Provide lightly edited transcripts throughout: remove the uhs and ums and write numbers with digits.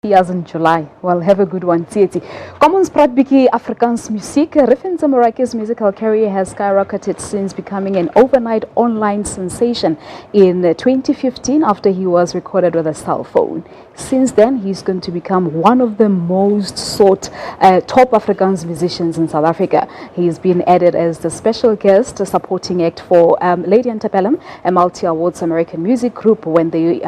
Years in July. Well, have a good one, Tieti. Commons praat bietjie Afrikaans musiek. Refentse Morake's musical career has skyrocketed since becoming an overnight online sensation in 2015 after he was recorded with a cell phone. Since then, he's going to become one of the most sought top Afrikaans musicians in South Africa. He's been added as the special guest supporting act for Lady Antebellum, a multi-awards American music group, when they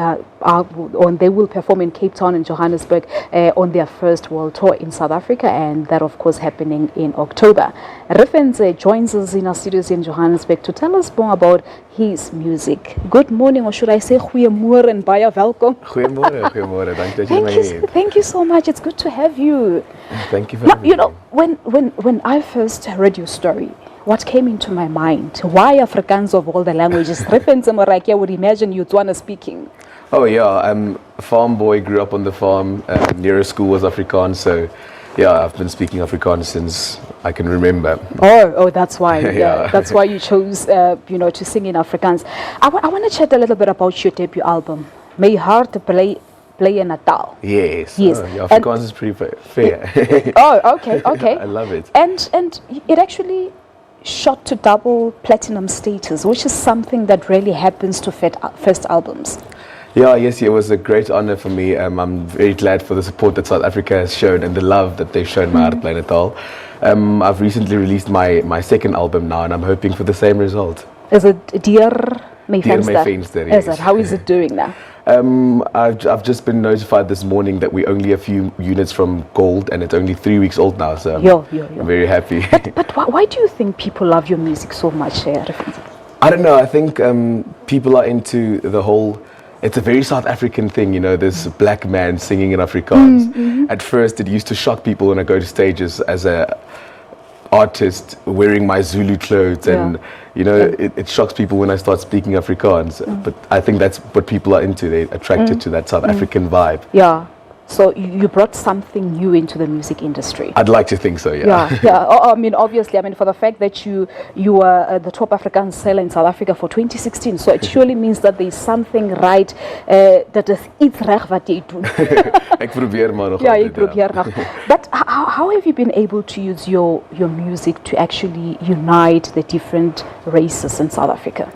will perform in Cape Town and Johannesburg on their first world tour in South Africa, and that of course happening in October. Refentse joins us in our studios in Johannesburg to tell us more about his music. Good morning, or should I say goeiemôre and baie welkom. Goeiemôre, goeiemôre. Thank you so much. It's good to have you. Thank you for having me. You know, when I first read your story, what came into my mind? Why Afrikaans of all the languages? Refentse Morake, I would imagine you'd want to speaking. Oh yeah, I'm a farm boy, grew up on the farm, near a school was Afrikaans, so yeah, I've been speaking Afrikaans since I can remember. Oh, that's why. Yeah. That's why you chose, to sing in Afrikaans. I want to chat a little bit about your debut album, My Heart Play in Natal. Yes. Yes. Oh, yeah, Afrikaans is pretty fair. Okay. I love it. And it actually shot to double platinum status, which is something that really happens to first albums. Yeah, yes, it was a great honor for me. I'm very glad for the support that South Africa has shown and the love that they've shown My Heart Play in Natal. I've recently released my second album now, and I'm hoping for the same result. Is it Dear My Venster? Is it? How is it doing now? I've just been notified this morning that we're only a few units from gold, and it's only 3 weeks old now, so I'm very happy. But why do you think people love your music so much, I don't know. I think people are into the whole... It's a very South African thing, you know, this black man singing in Afrikaans. At first, it used to shock people when I go to stages as a artist wearing my Zulu clothes, and it shocks people when I start speaking Afrikaans. But I think that's what people are into. They're attracted to that South African vibe. Yeah. So you brought something new into the music industry. I'd like to think so, yeah. I mean, obviously, for the fact that you were the top African seller in South Africa for 2016, so it surely means that there's something right, that is iets reg wat jy doen. Ek probeer maar nog. Ja, ek probeer nog. But how have you been able to use your music to actually unite the different races in South Africa?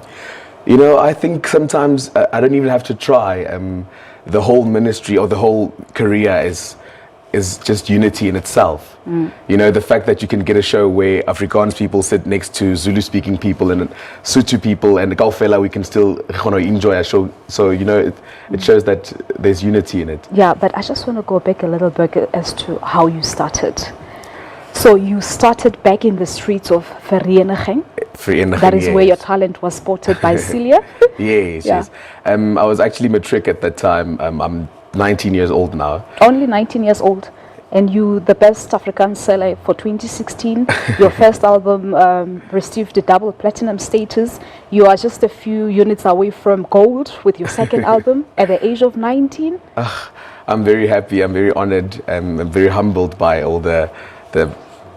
You know, I think sometimes I don't even have to try. The whole ministry or the whole career is just unity in itself. You know, the fact that you can get a show where Afrikaans people sit next to Zulu-speaking people and Sotho people and Gaufela, we can still enjoy our show. So, you know, it shows that there's unity in it. Yeah, but I just want to go back a little bit as to how you started. So you started back in the streets of Vereniging. That is where your talent was spotted by Celia. Yes. I was actually matric at that time. I'm 19 years old now. Only 19 years old. And you, the best African seller for 2016. Your first album received a double platinum status. You are just a few units away from gold with your second album at the age of 19. I'm very happy. I'm very honored. I'm very humbled by all the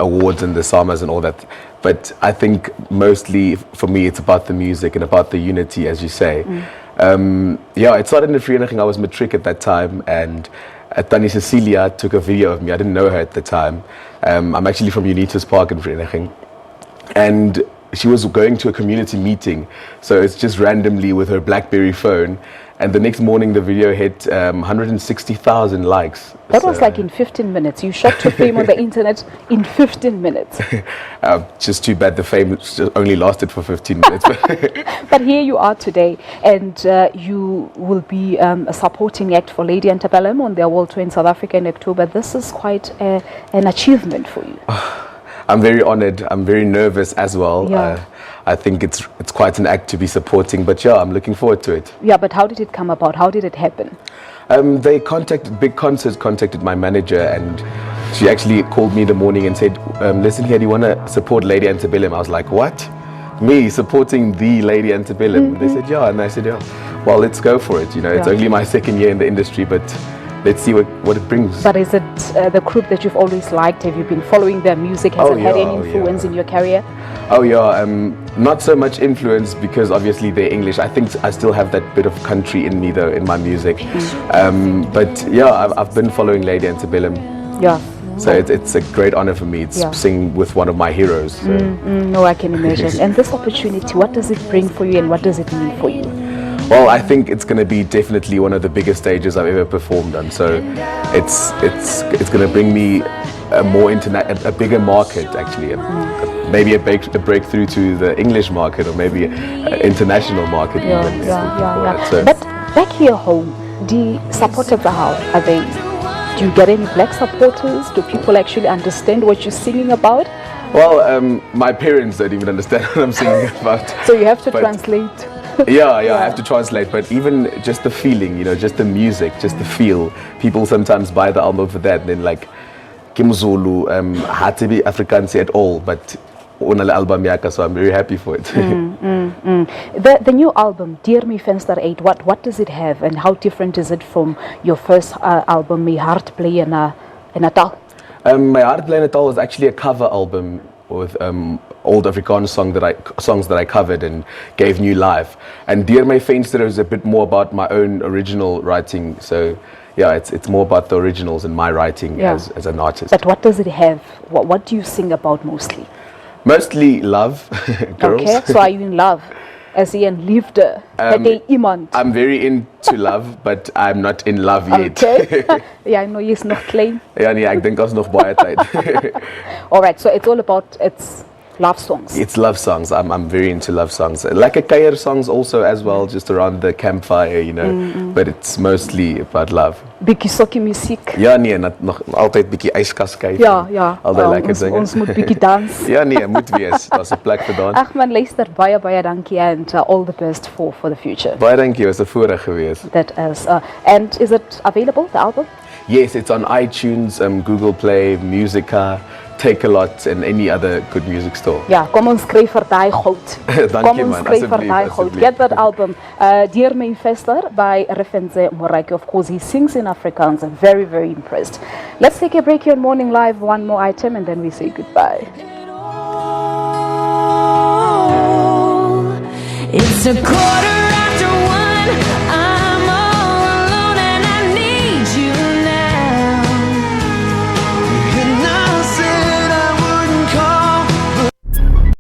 awards and the SAMAs and all that. But I think mostly for me it's about the music and about the unity, as you say. It started in the Vereniging. I was matric at that time, and Tannie Cecilia took a video of me. I didn't know her at the time. I'm actually from Unitas Park in Vereniging, and she was going to a community meeting, so it's just randomly with her BlackBerry phone. And the next morning, the video hit 160,000 likes. That was like in 15 minutes. You shot to fame on the internet in 15 minutes. Just too bad the fame only lasted for 15 minutes. But here you are today, and you will be a supporting act for Lady Antebellum on their world tour in South Africa in October. This is quite an achievement for you. I'm very honored. I'm very nervous as well. Yeah. I think it's quite an act to be supporting, but yeah, I'm looking forward to it. Yeah, but how did it come about? How did it happen? They Big Concerts contacted my manager, and she actually called me in the morning and said, listen here, do you want to support Lady Antebellum? I was like, what? Me supporting the Lady Antebellum? They said, yeah. And I said, yeah, well, let's go for it. You know, it's only my second year in the industry, but let's see what it brings. But is it the group that you've always liked? Have you been following their music? Has it had any influence in your career? Oh yeah, not so much influence because obviously they're English. I think I still have that bit of country in me though in my music. But yeah, I've been following Lady Antebellum. Yeah. So it's a great honor for me. It's singing with one of my heroes. So. No, I can imagine. And this opportunity, what does it bring for you and what does it mean for you? Well, I think it's going to be definitely one of the biggest stages I've ever performed on. So it's going to bring me a bigger market actually. Maybe a breakthrough to the English market or maybe an international market even. So. But back here home, the supporters are they? Do you get any black supporters? Do people actually understand what you're singing about? Well, my parents don't even understand what I'm singing about. So you have to translate. Yeah, I have to translate. But even just the feeling, just the music, just the feel. People sometimes buy the album for that. Then like, Kim Zulu, had to be Afrikaans at all, but on the album yaka, so I'm very happy for it. The new album, Dear Me Venster 8, what does it have and how different is it from your first album, My Hart Play in a Taal? My Hart Play in a Taal was actually a cover album with old Afrikaans songs that I covered and gave new life. And Dear My Venster is a bit more about my own original writing. So yeah, it's more about the originals and my writing as an artist. But what does it have? What do you sing about mostly? Mostly love, girls. Okay, so are you in love? As in liefde? I'm very into love, but I'm not in love yet. Okay. Yeah, I know jy's nog klein. Ja nee, ek dink ons nog baie tyd. All right, so it's all about love songs. It's love songs. I'm very into love songs. Like a kuier songs also as well, just around the campfire, But it's mostly about love. Bietjie sokkie musiek. Ja nee, nog altyd bietjie yskas kyk. Ja. Al die lekker dinge. Ons moet bietjie dans. Ja nee, moet wees. Daar's 'n plek vir dans. Ag man, luister, baie dankie and all the best for the future. Baie dankie, was 'n voorreg geweest. That is and is it available, the album? Yes, it's on iTunes, Google Play, Musica, Take a Lot and any other good music store. Ja, kom ons skryf vir daai goud. Kom ons skryf vir daai goud. Get that album, Dear Me Venster by Refentse Morake. Of course, he sings in Afrikaans. I'm very, very impressed. Let's take a break here on Morning Live, one more item, and then we say goodbye. It's 1:15.